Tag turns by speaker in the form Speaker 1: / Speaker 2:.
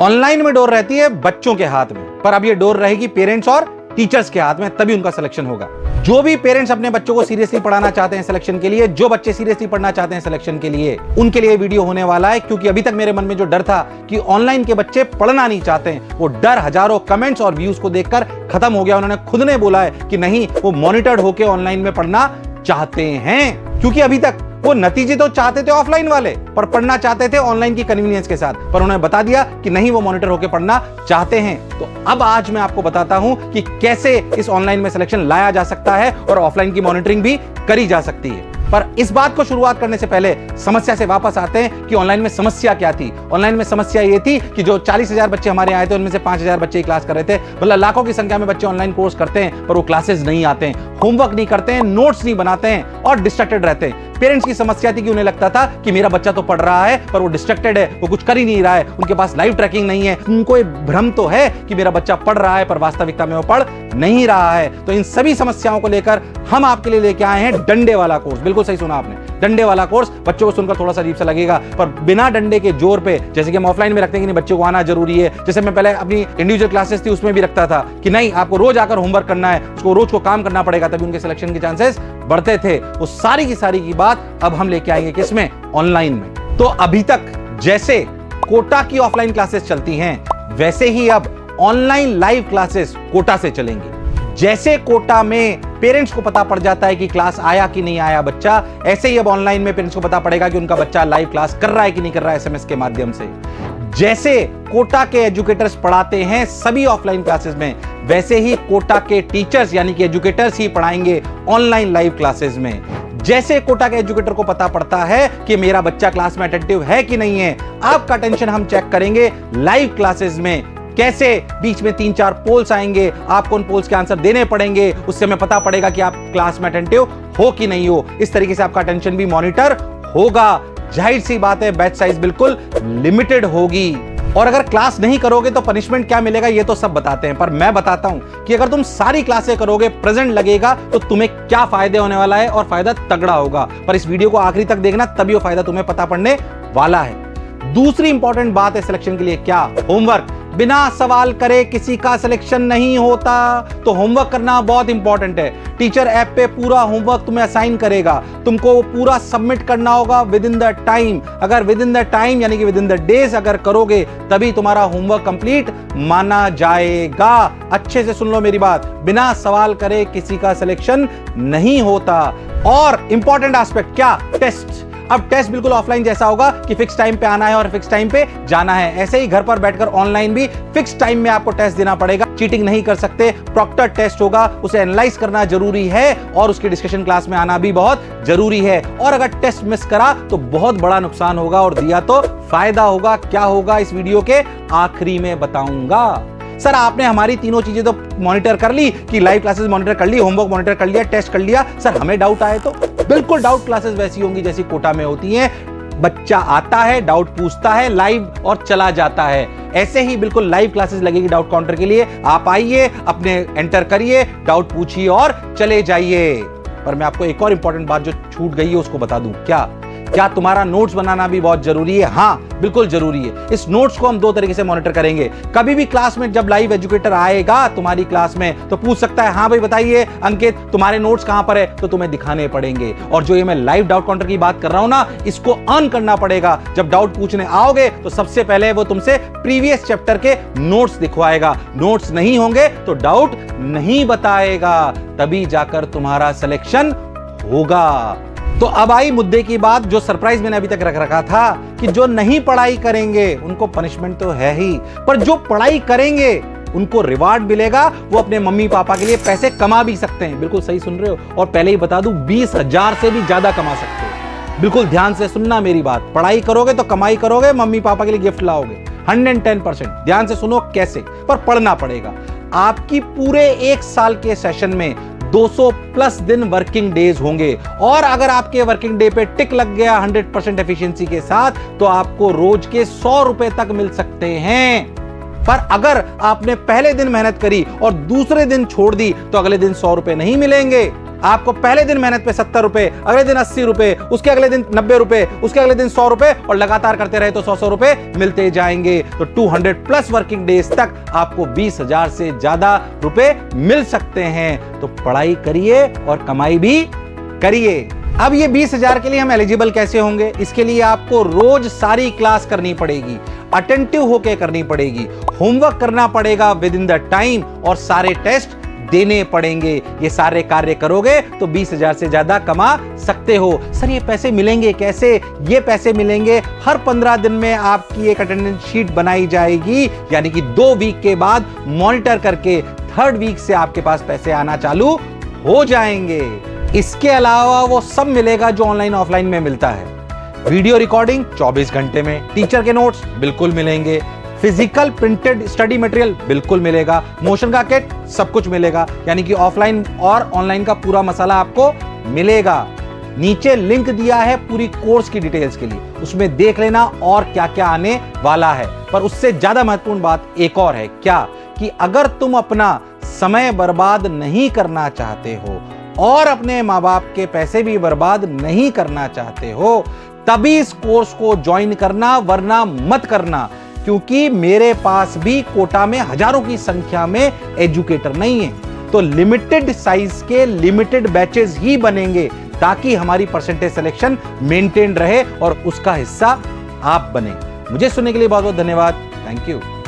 Speaker 1: Online में door रहती है बच्चों के हाथ में, पर अब ये डोर रहेगी पेरेंट्स और टीचर्स के हाथ में, तभी उनका सिलेक्शन होगा। जो भी पेरेंट्स अपने बच्चों को सीरियसली पढ़ाना चाहते हैं सिलेक्शन के लिए, जो बच्चे सीरियसली पढ़ना चाहते हैं सिलेक्शन के लिए, उनके लिए वीडियो होने वाला है। क्योंकि अभी तक मेरे मन में जो डर था कि ऑनलाइन के बच्चे पढ़ना नहीं चाहते हैं, वो डर हजारों कमेंट्स और व्यूज को देखकर खत्म हो गया। उन्होंने खुद ने बोला है कि नहीं, वो मॉनिटर्ड होकर ऑनलाइन में पढ़ना चाहते हैं। क्योंकि अभी तक वो नतीजे तो चाहते थे ऑफलाइन वाले, पर पढ़ना चाहते थे ऑनलाइन की कन्वीनियंस के साथ, पर उन्होंने बता दिया कि नहीं, वो मॉनिटर होकर पढ़ना चाहते हैं। तो अब आज मैं आपको बताता हूं कि कैसे इस ऑनलाइन में सिलेक्शन लाया जा सकता है और ऑफलाइन की मॉनिटरिंग भी करी जा सकती है। पर इस बात को शुरुआत करने से पहले समस्या से वापस आते हैं कि ऑनलाइन में समस्या क्या थी। ऑनलाइन में समस्या ये थी कि जो 40,000 बच्चे हमारे आए थे, उनमें से 5,000 बच्चे ही क्लास कर रहे थे। मतलब लाखों की संख्या में बच्चे ऑनलाइन कोर्स करते हैं, पर वो क्लासेस नहीं आते हैं, होमवर्क नहीं करते हैं, नोट्स नहीं बनाते हैं और डिस्ट्रैक्टेड रहते हैं। पेरेंट्स की समस्या थी कि उन्हें लगता था कि मेरा बच्चा तो पढ़ रहा है, पर वो डिस्ट्रैक्टेड है, वो कुछ कर ही नहीं रहा है, उनके पास लाइव ट्रैकिंग नहीं है। उनको एक भ्रम तो है कि मेरा बच्चा पढ़ रहा है, पर वास्तविकता में वो पढ़ नहीं रहा है। तो इन सभी समस्याओं को लेकर हम आपके लिए लेके आए हैं डंडे वाला कोर्स। बिल्कुल सही सुना आपने, डंडे वाला कोर्स। बच्चों को सुनकर थोड़ा सा अजीब सा लगेगा, पर बिना डंडे के जोर पे, जैसे कि हम ऑफलाइन में रखते हैं कि नहीं बच्चों को आना जरूरी है, जैसे मैं पहले अपनी इंडिविजुअल क्लासेस थी उसमें भी रखता था कि नहीं, आपको रोज आकर होमवर्क करना है, उसको रोज को काम करना पड़ेगा, तभी उनके सिलेक्शन के चांसेस बढ़ते थे। वो सारी की बात अब हम लेके आएंगे किसमें? ऑनलाइन में। तो अभी तक जैसे कोटा की ऑफलाइन क्लासेस चलती हैं, वैसे ही अब ऑनलाइन लाइव क्लासेस कोटा से चलेंगी। जैसे कोटा में पेरेंट्स को पता पड़ जाता है कि क्लास आया कि नहीं आया बच्चा, ऐसे ही अब ऑनलाइन में पेरेंट्स को पता पड़ेगा कि उनका बच्चा लाइव क्लास कर रहा है कि नहीं कर रहा है एसएमएस के माध्यम से। जैसे कोटा के एजुकेटर्स पढ़ाते हैं सभी ऑफलाइन क्लासेस में, वैसे ही कोटा के टीचर्स यानी कि एजुकेटर्स ही पढ़ाएंगे ऑनलाइन लाइव क्लासेस में। जैसे कोटा के एजुकेटर को पता पड़ता है कि मेरा बच्चा क्लास में अटेंटिव है कि नहीं है, आपका टेंशन हम चेक करेंगे लाइव क्लासेस में। कैसे बीच में 3-4 पोल्स आएंगे, आपको उन पोल्स के आंसर देने पड़ेंगे, उससे हमें पता पड़ेगा कि आप क्लास में अटेंटिव हो कि नहीं हो। इस तरीके से आपका अटेंशन भी मॉनिटर होगा। जाहिर सी बात है, बैच साइज बिल्कुल लिमिटेड होगी। और अगर क्लास नहीं करोगे तो पनिशमेंट क्या मिलेगा, ये तो सब बताते हैं, पर मैं बताता हूं कि अगर तुम सारी क्लासें करोगे, प्रेजेंट लगेगा, तो तुम्हें क्या फायदे होने वाला है, और फायदा तगड़ा होगा। पर इस वीडियो को आखिरी तक देखना, तभी वो फायदा तुम्हें पता पड़ने वाला है। दूसरी इंपॉर्टेंट बात है सिलेक्शन के लिए क्या? होमवर्क। बिना सवाल करे किसी का सिलेक्शन नहीं होता, तो होमवर्क करना बहुत इंपॉर्टेंट है। टीचर ऐप पे पूरा होमवर्क तुम्हें असाइन करेगा, तुमको वो पूरा सबमिट करना होगा विद इन द टाइम। अगर विद इन द टाइम यानी कि विद इन द डेज अगर करोगे, तभी तुम्हारा होमवर्क कंप्लीट माना जाएगा। अच्छे से सुन लो मेरी बात, बिना सवाल करे किसी का सिलेक्शन नहीं होता। और इंपॉर्टेंट एस्पेक्ट क्या? टेस्ट। अब टेस्ट बिल्कुल ऑफलाइन जैसा होगा कि फिक्स टाइम पे आना है और फिक्स टाइम पे जाना है। ऐसे ही घर पर बैठकर ऑनलाइन भी फिक्स टाइम में आपको टेस्ट देना पड़ेगा। चीटिंग नहीं कर सकते, प्रॉक्टर टेस्ट होगा, उसे एनालाइज करना जरूरी है और उसकी डिस्कशन क्लास में आना भी बहुत जरूरी है। और अगर टेस्ट मिस करा तो बहुत बड़ा नुकसान होगा, और दिया तो फायदा होगा। क्या होगा इस वीडियो के आखिरी में बताऊंगा। सर आपने हमारी तीनों चीजें तो मॉनिटर कर ली कि लाइव क्लासेस मॉनिटर कर ली, होमवर्क मॉनिटर कर लिया, टेस्ट कर लिया, सर हमें डाउट आए तो? बिल्कुल डाउट क्लासेस वैसी होंगी जैसी कोटा में होती हैं। बच्चा आता है, डाउट पूछता है लाइव और चला जाता है। ऐसे ही बिल्कुल लाइव क्लासेस लगेगी डाउट काउंटर के लिए। आप आइए, अपने एंटर करिए, डाउट पूछिए और चले जाइए। पर मैं आपको एक और इंपॉर्टेंट बात जो छूट गई है उसको बता दूं। क्या तुम्हारा नोट्स बनाना भी बहुत जरूरी है? हाँ बिल्कुल जरूरी है। इस नोट्स को हम 2 तरीके से मॉनिटर करेंगे। कभी भी क्लास में जब लाइव एजुकेटर आएगा तुम्हारी क्लास में, तो पूछ सकता है, हाँ भाई बताइए अंकित तुम्हारे नोट्स कहां पर है, तो तुम्हें दिखाने पड़ेंगे। और जो ये मैं लाइव डाउट काउंटर की बात कर रहा हूं ना, इसको अर्न करना पड़ेगा। जब डाउट पूछने आओगे तो सबसे पहले वो तुमसे प्रीवियस चैप्टर के नोट्स दिखवाएगा। नोट्स नहीं होंगे तो डाउट नहीं बताएगा, तभी जाकर तुम्हारा सिलेक्शन होगा। तो अब आई मुद्दे की बात, जो सरप्राइज मैंने अभी तक रख रखा था कि जो नहीं पढ़ाई करेंगे उनको पनिशमेंट तो है ही, पर जो पढ़ाई करेंगे उनको रिवार्ड मिलेगा। वो अपने मम्मी पापा के लिए पैसे कमा भी सकते हैं। बिल्कुल सही सुन रहे हो। और पहले ही बता दूं, 20,000 से भी ज्यादा कमा सकते हो। बिल्कुल ध्यान से सुनना मेरी बात। पढ़ाई करोगे तो कमाई करोगे, मम्मी पापा के लिए गिफ्ट लाओगे। 110%। ध्यान से सुनो कैसे, पर पढ़ना पड़ेगा। आपकी पूरे 1 साल के सेशन में 200+ दिन वर्किंग डेज होंगे, और अगर आपके वर्किंग डे पे टिक लग गया 100% एफिशिएंसी के साथ, तो आपको रोज के 100 रुपए तक मिल सकते हैं। पर अगर आपने पहले दिन मेहनत करी और दूसरे दिन छोड़ दी, तो अगले दिन 100 रुपए नहीं मिलेंगे। आपको पहले दिन मेहनत पे 70 रुपए, अगले दिन 80 रुपए, उसके अगले दिन 90 रुपए, उसके अगले दिन 100 रुपए और लगातार करते रहे तो 100 रुपए मिलते जाएंगे। तो 200 प्लस वर्किंग डेज तक आपको 20,000 से ज्यादा रुपए मिल सकते हैं। तो पढ़ाई करिए और कमाई भी करिए। अब ये 20,000 के लिए हम एलिजिबल कैसे होंगे? इसके लिए आपको रोज सारी क्लास करनी पड़ेगी, अटेंटिव होके करनी पड़ेगी, होमवर्क करना पड़ेगा विद इन द टाइम और सारे टेस्ट देने पड़ेंगे। ये सारे कार्य करोगे तो 20,000 से ज्यादा कमा सकते हो। सर ये पैसे मिलेंगे कैसे? ये पैसे मिलेंगे हर 15 दिन में आपकी एक अटेंडेंस शीट बनाई जाएगी, यानी कि 2 वीक के बाद मॉनिटर करके 3rd वीक से आपके पास पैसे आना चालू हो जाएंगे। इसके अलावा वो सब मिलेगा जो ऑनलाइन ऑफलाइन में मिलता है। वीडियो रिकॉर्डिंग 24 घंटे में, टीचर के नोट्स बिल्कुल मिलेंगे, फिजिकल प्रिंटेड स्टडी मटेरियल बिल्कुल मिलेगा, मोशन का किट सब कुछ मिलेगा, यानी कि ऑफलाइन और ऑनलाइन का पूरा मसाला आपको मिलेगा। नीचे लिंक दिया है पूरी कोर्स की डिटेल्स के लिए, उसमें देख लेना और क्या क्या आने वाला है। पर उससे ज्यादा महत्वपूर्ण बात एक और है, क्या कि अगर तुम अपना समय बर्बाद नहीं करना चाहते हो और अपने माँ बाप के पैसे भी बर्बाद नहीं करना चाहते हो, तभी इस कोर्स को ज्वाइन करना, वरना मत करना। क्योंकि मेरे पास भी कोटा में हजारों की संख्या में एजुकेटर नहीं है, तो लिमिटेड साइज के लिमिटेड बैचेस ही बनेंगे ताकि हमारी परसेंटेज सिलेक्शन मेंटेन रहे और उसका हिस्सा आप बने। मुझे सुनने के लिए बहुत बहुत धन्यवाद। Thank you.